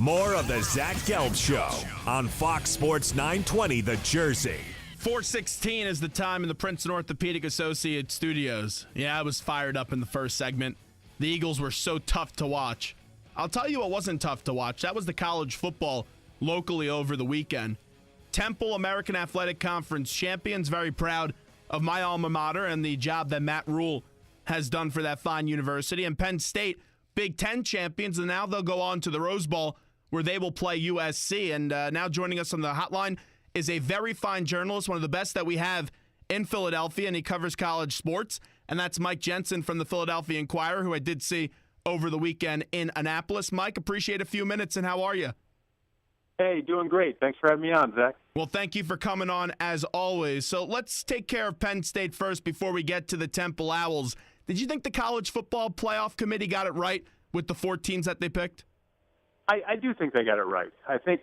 More of the Zach Gelb Show on Fox Sports 920 The Jersey. 4:16 is the time in the Princeton Orthopedic Associates studios. Yeah, I was fired up in the first segment. The Eagles were so tough to watch. I'll tell you what wasn't tough to watch. That was the college football locally over the weekend. Temple American Athletic Conference champions, very proud of my alma mater and the job that Matt Rule has done for that fine university. And Penn State, Big Ten champions, and now they'll go on to the Rose Bowl where they will play USC. And now joining us on the hotline is a very fine journalist, one of the best that we have in Philadelphia, and he covers college sports. And that's Mike Jensen from the Philadelphia Inquirer, who I did see over the weekend in Annapolis. Mike, appreciate a few minutes, and how are you? Hey, doing great. Thanks for having me on, Zach. Well, thank you for coming on, as always. So let's take care of Penn State first before we get to the Temple Owls. Did you think the College Football Playoff Committee got it right with the 4 teams that they picked? I do think they got it right. I think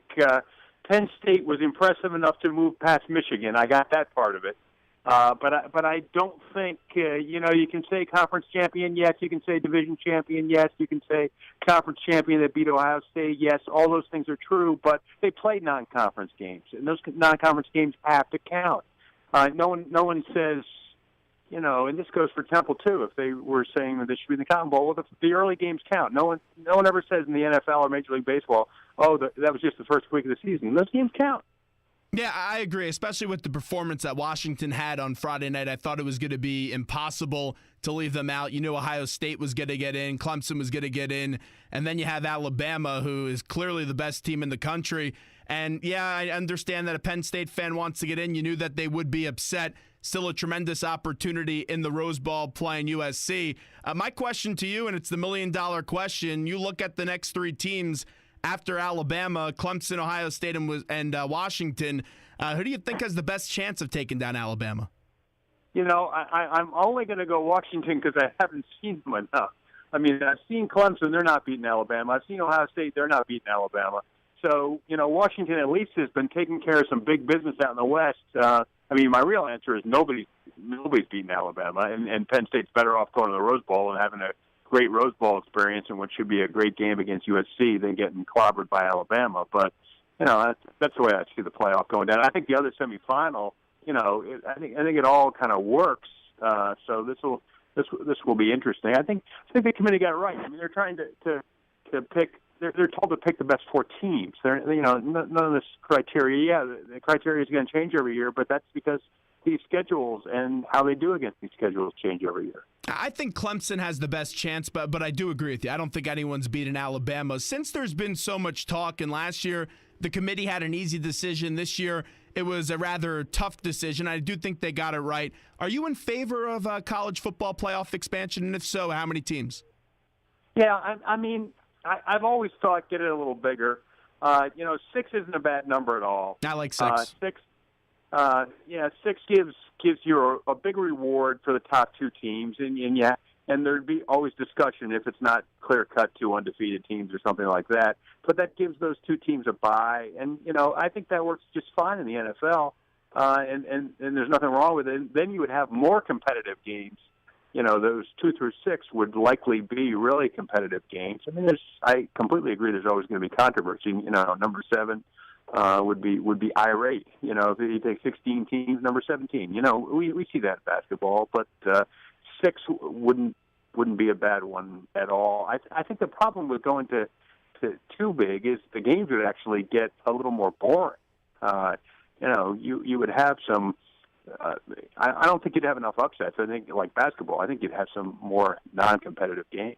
Penn State was impressive enough to move past Michigan. I got that part of it. But I don't think, you can say conference champion, yes. You can say division champion, yes. You can say conference champion that beat Ohio State, yes. All those things are true, but they played non-conference games, and those non-conference games have to count. No one says, and this goes for Temple too, if they were saying that they should be in the Cotton Bowl, well, the early games count. No one ever says in the NFL or Major League Baseball, that was just the first week of the season. Those games count. Yeah, I agree, especially with the performance that Washington had on Friday night. I thought it was going to be impossible to leave them out. You knew Ohio State was going to get in, Clemson was going to get in, and then you have Alabama, who is clearly the best team in the country. And, yeah, I understand that a Penn State fan wants to get in. You knew that they would be upset. Still a tremendous opportunity in the Rose Bowl playing USC. My question to you, and it's the million-dollar question, you look at the next 3 teams after Alabama, Clemson, Ohio State, and Washington. Who do you think has the best chance of taking down Alabama? I'm only going to go Washington because I haven't seen them enough. I mean, I've seen Clemson. They're not beating Alabama. I've seen Ohio State. They're not beating Alabama. So, Washington at least has been taking care of some big business out in the West. My real answer is nobody's beating Alabama, and Penn State's better off going to the Rose Bowl and having a great Rose Bowl experience in what should be a great game against USC than getting clobbered by Alabama. But, that's the way I see the playoff going down. I think the other semifinal, I think it all kind of works. So this will be interesting. I think the committee got it right. I mean, they're trying to pick. They're told to pick the best 4 teams. None of this criteria. Yeah, the criteria is going to change every year, but that's because these schedules and how they do against these schedules change every year. I think Clemson has the best chance, but I do agree with you. I don't think anyone's beaten Alabama. Since there's been so much talk, and last year the committee had an easy decision. This year it was a rather tough decision. I do think they got it right. Are you in favor of college football playoff expansion? And if so, how many teams? Yeah, I've always thought get it a little bigger. 6 isn't a bad number at all. I like 6. 6 gives you a big reward for the top 2 teams, and there'd be always discussion if it's not clear-cut 2 undefeated teams or something like that. But that gives those 2 teams a bye, and I think that works just fine in the NFL, and there's nothing wrong with it. Then you would have more competitive games. Those 2 through 6 would likely be really competitive games. I completely agree. There's always going to be controversy. Number 7 would be irate. If you take 16 teams, number 17. We see that in basketball, but 6 wouldn't be a bad one at all. I think the problem with going to too big is the games would actually get a little more boring. You would have some. I don't think you'd have enough upsets. I think, like basketball, I think you'd have some more non-competitive games.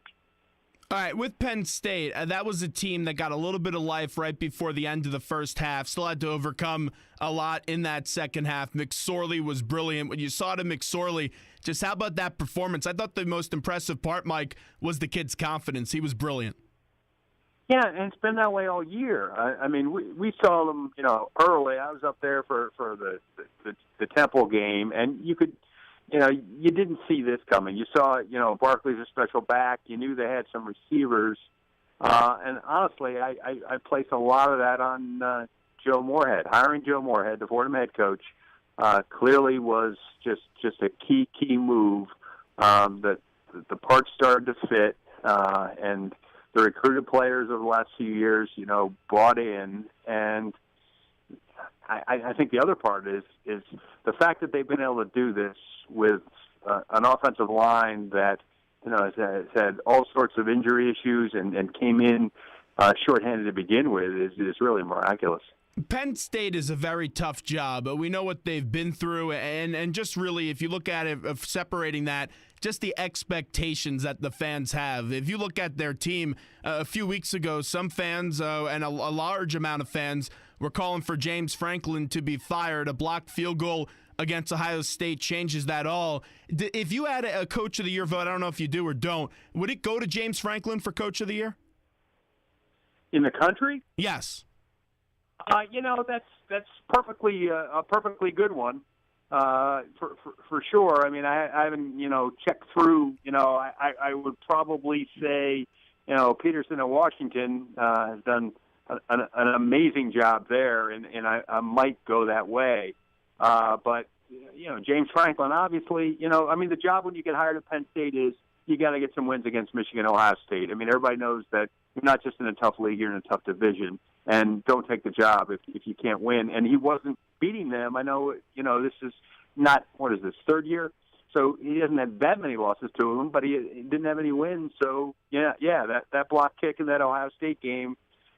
All right, with Penn State, that was a team that got a little bit of life right before the end of the first half. Still had to overcome a lot in that second half. McSorley was brilliant. When you saw to McSorley, just how about that performance? I thought the most impressive part, Mike, was the kid's confidence. He was brilliant. Yeah, and it's been that way all year. We saw them, early. I was up there for the Temple game, and you could, you didn't see this coming. You saw, Barkley's a special back. You knew they had some receivers, and honestly, I place a lot of that on Joe Moorhead. Hiring Joe Moorhead, the Fordham head coach, clearly was just a key move. That the parts started to fit, and the recruited players over the last few years, brought in. And I think the other part is the fact that they've been able to do this with an offensive line that, has had all sorts of injury issues and came in shorthanded to begin with is really miraculous. Penn State is a very tough job. We know what they've been through, and just really, if you look at it, of separating that, just the expectations that the fans have. If you look at their team a few weeks ago, some fans and a large amount of fans were calling for James Franklin to be fired. A blocked field goal against Ohio State changes that all. If you had a Coach of the Year vote, I don't know if you do or don't, would it go to James Franklin for Coach of the Year? In the country? Yes. That's perfectly a perfectly good one for sure. I mean, I haven't checked through. I would probably say Peterson in Washington has done an amazing job there, and I might go that way. But James Franklin, obviously, the job when you get hired at Penn State is you got to get some wins against Michigan, Ohio State. I mean, everybody knows that you're not just in a tough league, you're in a tough division. And don't take the job if you can't win. And he wasn't beating them. I know, this is not, third year? So he hasn't had that many losses to him, but he didn't have any wins. So, that block kick in that Ohio State game,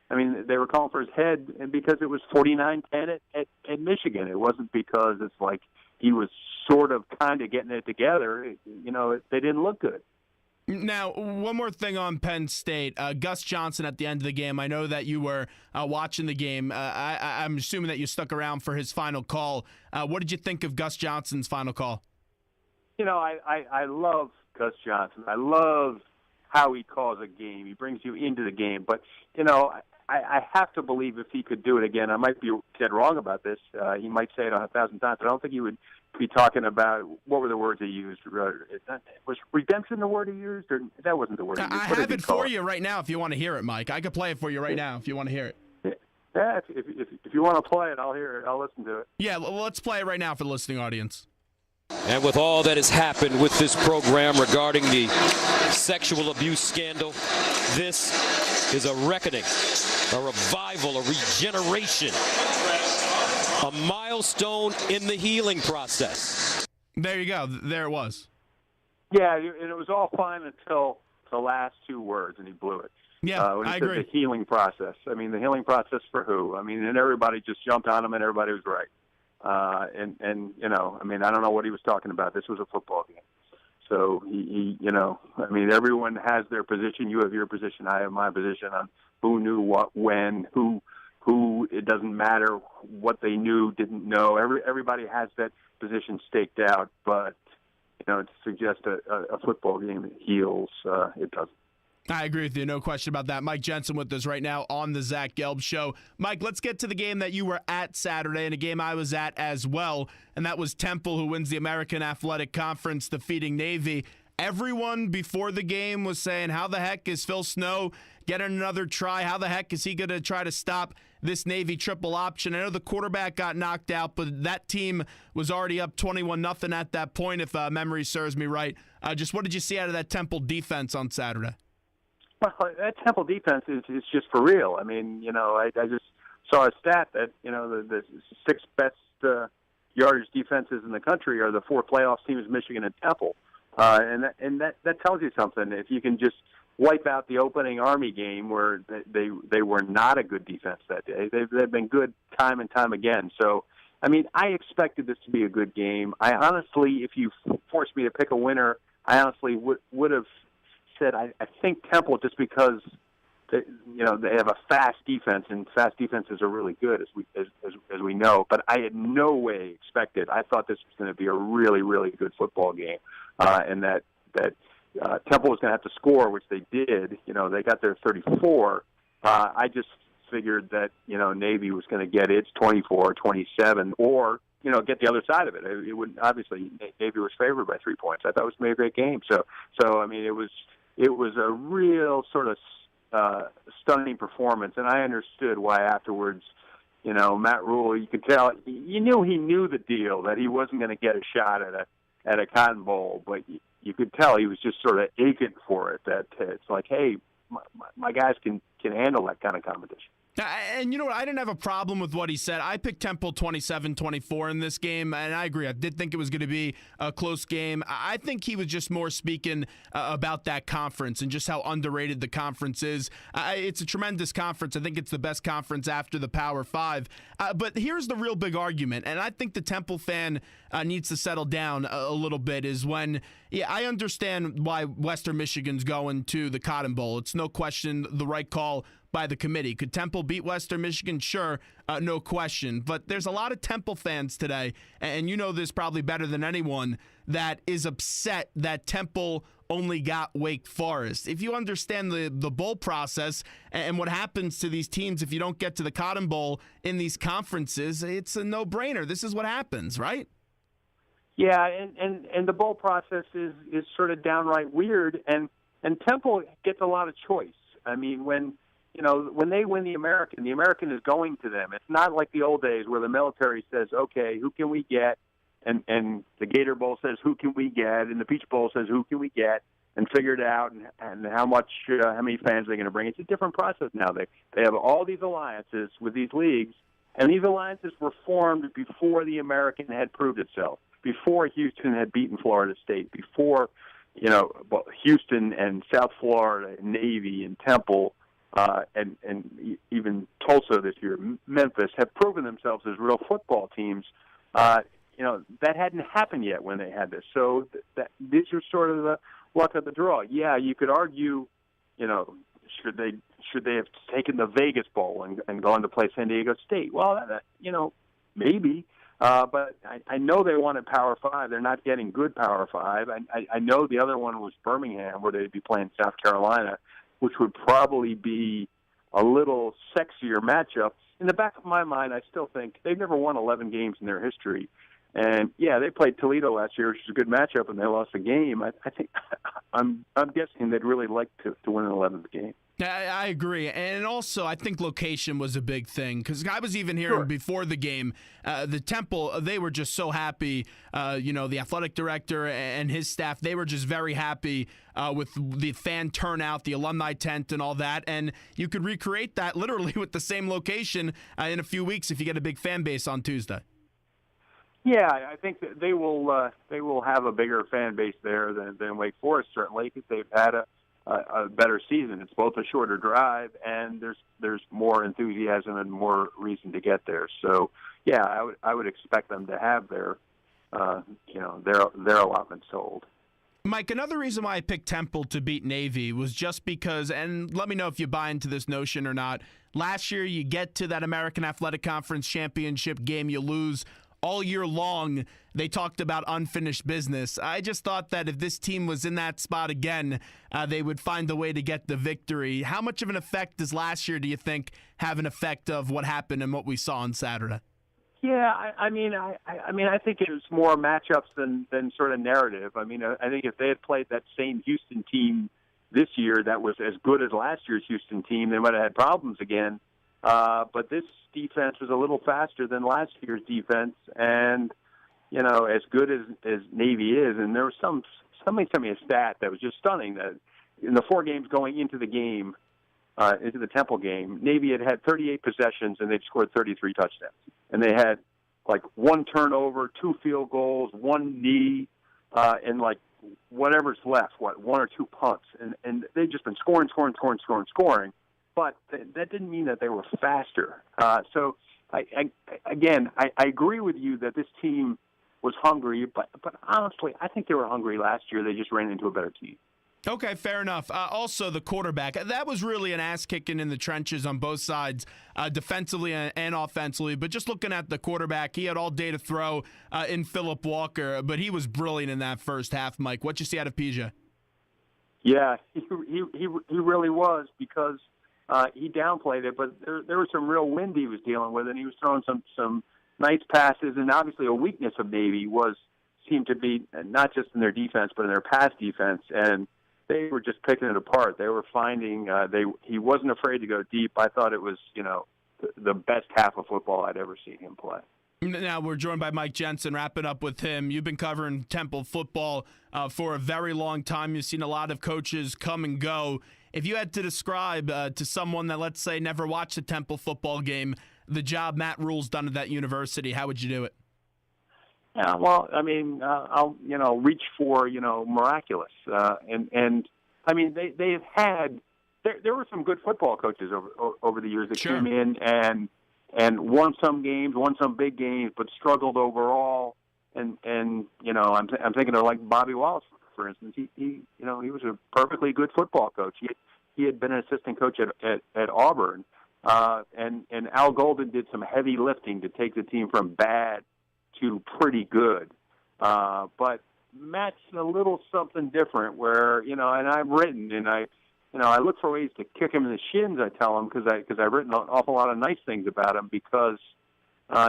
I mean, they were calling for his head and because it was 49-10 at Michigan. It wasn't because it's like he was sort of kind of getting it together. They didn't look good. Now, one more thing on Penn State. Gus Johnson at the end of the game, I know that you were watching the game. I'm assuming that you stuck around for his final call. What did you think of Gus Johnson's final call? I love Gus Johnson. I love how he calls a game. He brings you into the game. But, I have to believe if he could do it again, I might be dead wrong about this. He might say it 1,000 times, but I don't think he would be talking about, what were the words he used? Was redemption the word he used, or that wasn't the word he used? I have it for you right now if you want to hear it, Mike. I could play it for you right now if you want to hear it. Yeah, if you want to play it, I'll hear it. I'll listen to it. Yeah, let's play it right now for the listening audience. And with all that has happened with this program regarding the sexual abuse scandal, this is a reckoning, a revival, a regeneration, a milestone in the healing process. There you go. There it was. Yeah, and it was all fine until the last two words, and he blew it. Yeah, when he I said agree. The healing process. I mean, the healing process for who? I mean, and everybody just jumped on him, and everybody was right. I don't know what he was talking about. This was a football game. So, everyone has their position. You have your position. I have my position on who knew what, when, who, it doesn't matter what they knew, didn't know. Everybody has that position staked out, but, to suggest a football game that heals, it doesn't. I agree with you. No question about that. Mike Jensen with us right now on the Zach Gelb Show. Mike, let's get to the game that you were at Saturday and a game I was at as well, and that was Temple, who wins the American Athletic Conference, defeating Navy. Everyone before the game was saying, how the heck is Phil Snow getting another try? How the heck is he going to try to stop this Navy triple option? I know the quarterback got knocked out, but that team was already up 21-0 at that point, if memory serves me right. Just what did you see out of that Temple defense on Saturday? Well, that Temple defense is just for real. I mean, I just saw a stat that, the six best yardage defenses in the country are the four playoff teams, Michigan and Temple. And that tells you something. If you can just wipe out the opening Army game where they were not a good defense that day, they've been good time and time again. So, I mean, I expected this to be a good game. I honestly, if you forced me to pick a winner, I honestly would have said I think Temple, just because they have a fast defense, and fast defenses are really good as we know. But I had no way expected. I thought this was going to be a really, really good football game, and that Temple was going to have to score, which they did. They got their 34. I just figured that Navy was going to get its 24, 27, or get the other side of it. It would obviously Navy was favored by 3 points. I thought it was maybe a great game. So I mean, it was a real sort of stunning performance, and I understood why afterwards, Matt Rule, you could tell, you knew he knew the deal, that he wasn't going to get a shot at a Cotton Bowl, but you could tell he was just sort of aching for it, that it's like, hey, my guys can handle that kind of competition. And you know what? I didn't have a problem with what he said. I picked Temple 27-24 in this game, and I agree. I did think it was going to be a close game. I think he was just more speaking about that conference and just how underrated the conference is. It's a tremendous conference. I think it's the best conference after the Power Five. But here's the real big argument, and I think the Temple fan needs to settle down a little bit, is when, I understand why Western Michigan's going to the Cotton Bowl. It's no question the right call by the committee. Could Temple beat Western Michigan? Sure, no question. But there's a lot of Temple fans today, and you know this probably better than anyone, that is upset that Temple only got Wake Forest. If you understand the bowl process and what happens to these teams if you don't get to the Cotton Bowl in these conferences, it's a no-brainer. This is what happens, right? Yeah, and the bowl process is sort of downright weird, and Temple gets a lot of choice. I mean, when they win the American is going to them. It's not like the old days where the military says, okay, who can we get? And the Gator Bowl says, who can we get? And the Peach Bowl says, who can we get? And figure it out, and how many fans they're going to bring. It's a different process now. They have all these alliances with these leagues, and these alliances were formed before the American had proved itself, before Houston had beaten Florida State, before Houston and South Florida, and Navy and Temple, and even Tulsa this year, Memphis, have proven themselves as real football teams. That hadn't happened yet when they had this. So these are sort of the luck of the draw. Yeah, you could argue, should they have taken the Vegas Bowl and gone to play San Diego State? Well, maybe. But I know they wanted Power 5. They're not getting good Power 5. I know the other one was Birmingham, where they'd be playing South Carolina, which would probably be a little sexier matchup. In the back of my mind, I still think they've never won 11 games in their history. And, yeah, they played Toledo last year, which was a good matchup, and they lost the game. I think I'm guessing they'd really like to win an 11th game. I agree. And also, I think location was a big thing, because I was even hearing before the game, the Temple, they were just so happy. The athletic director and his staff, they were just very happy with the fan turnout, the alumni tent and all that. And you could recreate that literally with the same location in a few weeks if you get a big fan base on Tuesday. Yeah, I think that they will have a bigger fan base there than Wake Forest, certainly, because they've had a better season. It's both a shorter drive, and there's more enthusiasm and more reason to get there. So, yeah, I would expect them to have their allotment sold. Mike, another reason why I picked Temple to beat Navy was just because, and let me know if you buy into this notion or not, last year you get to that American Athletic Conference championship game, you lose. All year long, they talked about unfinished business. I just thought that if this team was in that spot again, they would find a way to get the victory. How much of an effect does last year, do you think, have an effect of what happened and what we saw on Saturday? Yeah, I think it was more matchups than sort of narrative. I mean, I think if they had played that same Houston team this year that was as good as last year's Houston team, they might have had problems again. But this defense was a little faster than last year's defense, and as good as Navy is, and there was somebody sent me a stat that was just stunning, that in the 4 games going into the game, into the Temple game, Navy had 38 possessions and they'd scored 33 touchdowns, and they had like 1 turnover, 2 field goals, 1 knee, and like whatever's left, 1 or 2 punts, and they've just been scoring. But that didn't mean that they were faster. So, I agree with you that this team was hungry, but honestly, I think they were hungry last year. They just ran into a better team. Okay, fair enough. Also, the quarterback, that was really an ass-kicking in the trenches on both sides, defensively and offensively. But just looking at the quarterback, he had all day to throw in Phillip Walker, but he was brilliant in that first half, Mike. What you see out of PJ? Yeah, he really was, because he downplayed it, but there was some real wind he was dealing with, and he was throwing some nice passes. And obviously, a weakness of Navy seemed to be not just in their defense, but in their pass defense. And they were just picking it apart. They were finding he wasn't afraid to go deep. I thought it was the best half of football I'd ever seen him play. Now we're joined by Mike Jensen, wrapping up with him. You've been covering Temple football for a very long time. You've seen a lot of coaches come and go. If you had to describe to someone that, let's say, never watched a Temple football game, the job Matt Rule's done at that university, how would you do it? Yeah, well, I mean, I'll reach for miraculous, and I mean they've had there were some good football coaches over the years that Sure. came in and won some games, won some big games, but struggled overall. And I'm thinking of like Bobby Wallace, for instance. He was a perfectly good football coach. He had been an assistant coach at Auburn, and Al Golden did some heavy lifting to take the team from bad to pretty good. But Matt's a little something different where, and I've written and I look for ways to kick him in the shins, I tell him, because I've written an awful lot of nice things about him because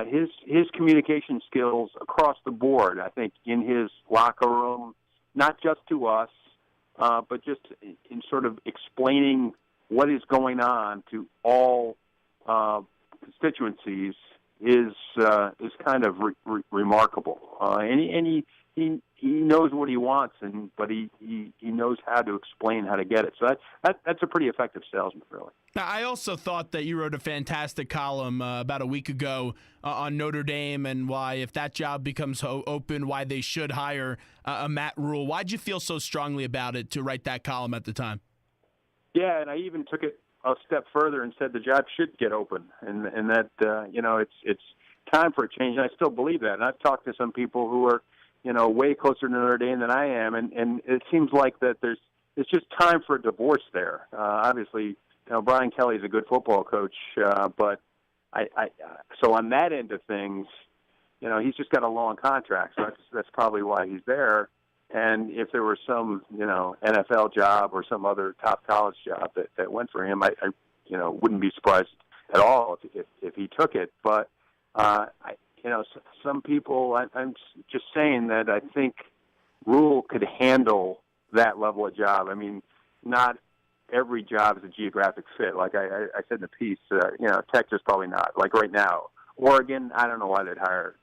his communication skills across the board, I think, in his locker room, not just to us, but just in sort of explaining what is going on to all constituencies is kind of remarkable. And he knows what he wants, but he knows how to explain how to get it. So that's a pretty effective salesman, really. Now, I also thought that you wrote a fantastic column about a week ago on Notre Dame and why, if that job becomes open, why they should hire a Matt Rule. Why'd you feel so strongly about it to write that column at the time? Yeah, and I even took it a step further and said the job should get open, and that it's time for a change. And I still believe that. And I've talked to some people who are way closer to Notre Dame than I am, and it seems like that it's just time for a divorce there. Obviously, Brian Kelly's a good football coach, but so on that end of things, he's just got a long contract, so that's probably why he's there. And if there were some, NFL job or some other top college job that went for him, I wouldn't be surprised at all if he took it. But some people, I'm just saying that I think Rule could handle that level of job. I mean, not every job is a geographic fit. Like I said in the piece, Texas probably not. Like right now, Oregon, I don't know why they'd hire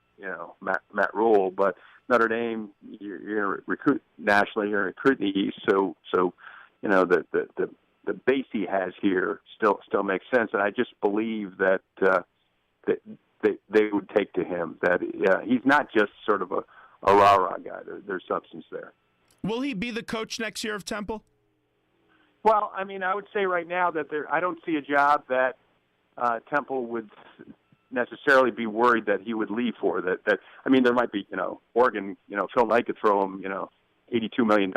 Matt Rule, but Notre Dame, you're going to recruit nationally, you're going to recruit in the East, so the base he has here still makes sense, and I just believe that they would take to him that he's not just sort of a rah-rah guy. There's substance there. Will he be the coach next year of Temple? Well, I mean, I would say right now that I don't see a job that Temple would necessarily be worried that he would leave for. That I mean, there might be, Oregon, Phil Knight could throw him, $82 million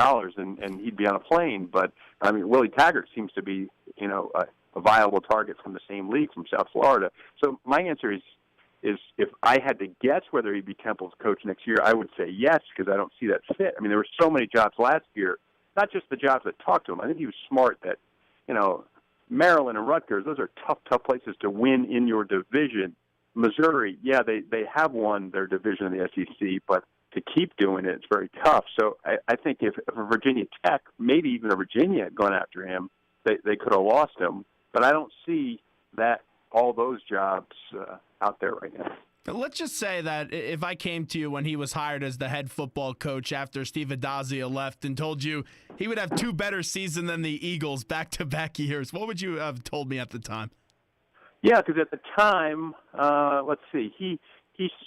and he'd be on a plane. But, I mean, Willie Taggart seems to be, a viable target from the same league from South Florida. So my answer is if I had to guess whether he'd be Temple's coach next year, I would say yes, because I don't see that fit. I mean, there were so many jobs last year, not just the jobs that talked to him. I think he was smart that, Maryland and Rutgers, those are tough places to win in your division. Missouri, yeah, they have won their division in the SEC, but to keep doing it, it's very tough. So I think if a Virginia Tech, maybe even a Virginia had gone after him, they could have lost him. But I don't see that all those jobs out there right now. Let's just say that if I came to you when he was hired as the head football coach after Steve Adazia left and told you he would have 2 better seasons than the Eagles back-to-back years, what would you have told me at the time? Yeah, because at the time, let's see, he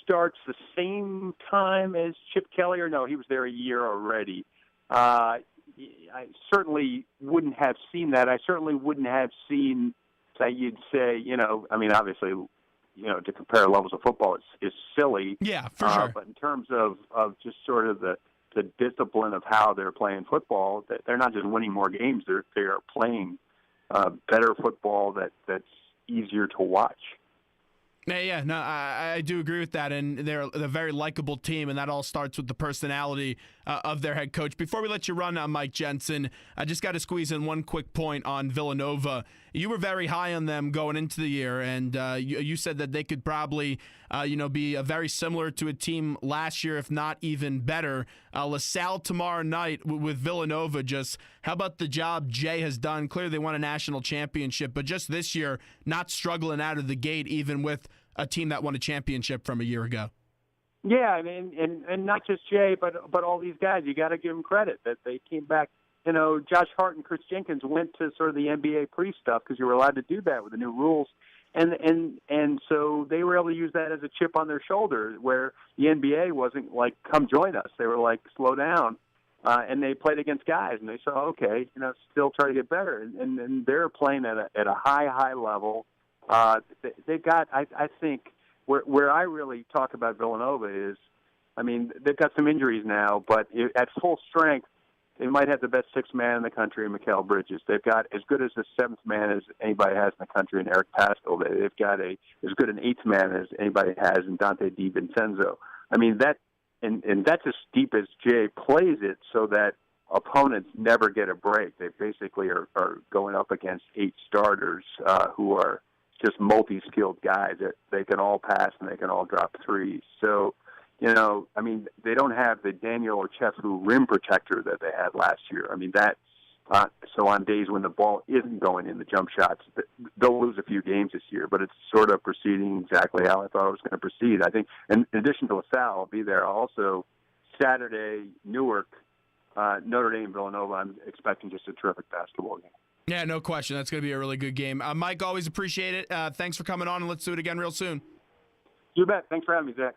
starts the same time as Chip Kelly, or no, he was there a year already. I certainly wouldn't have seen that. I certainly wouldn't have seen that you'd say, I mean, obviously, to compare levels of football is silly. Yeah, for sure. But in terms of just sort of the discipline of how they're playing football, they're not just winning more games, they are playing better football that's easier to watch. Yeah, no, I do agree with that, and they're a very likable team, and that all starts with the personality of their head coach. Before we let you run, Mike Jensen, I just got to squeeze in one quick point on Villanova. You were very high on them going into the year, and you said that they could probably, be very similar to a team last year, if not even better. LaSalle tomorrow night with Villanova. Just how about the job Jay has done? Clearly, they won a national championship, but just this year, not struggling out of the gate, even with a team that won a championship from a year ago. Yeah, and not just Jay, but all these guys. You got to give them credit that they came back. You know, Josh Hart and Chris Jenkins went to sort of the NBA pre-stuff because you were allowed to do that with the new rules, and so they were able to use that as a chip on their shoulder, where the NBA wasn't like, come join us. They were like, slow down, and they played against guys, and they said, okay, still try to get better, and they're playing at a high level. They've got, I think, where I really talk about Villanova is, I mean, they've got some injuries now, but at full strength, they might have the best sixth man in the country in Mikal Bridges. They've got as good as the seventh man as anybody has in the country in Eric Pascal. They've got as good an eighth man as anybody has in Dante DiVincenzo. I mean, and that's as deep as Jay plays it so that opponents never get a break. They basically are going up against 8 starters who are just multi-skilled guys that they can all pass and they can all drop threes. So, I mean, they don't have the Daniel Ochefu rim protector that they had last year. I mean, so on days when the ball isn't going in the jump shots, they'll lose a few games this year, but it's sort of proceeding exactly how I thought it was going to proceed. I think, in addition to LaSalle, I'll be there also Saturday, Newark, Notre Dame, Villanova. I'm expecting just a terrific basketball game. Yeah, no question. That's going to be a really good game. Mike, always appreciate it. Thanks for coming on, and let's do it again real soon. You bet. Thanks for having me, Zach.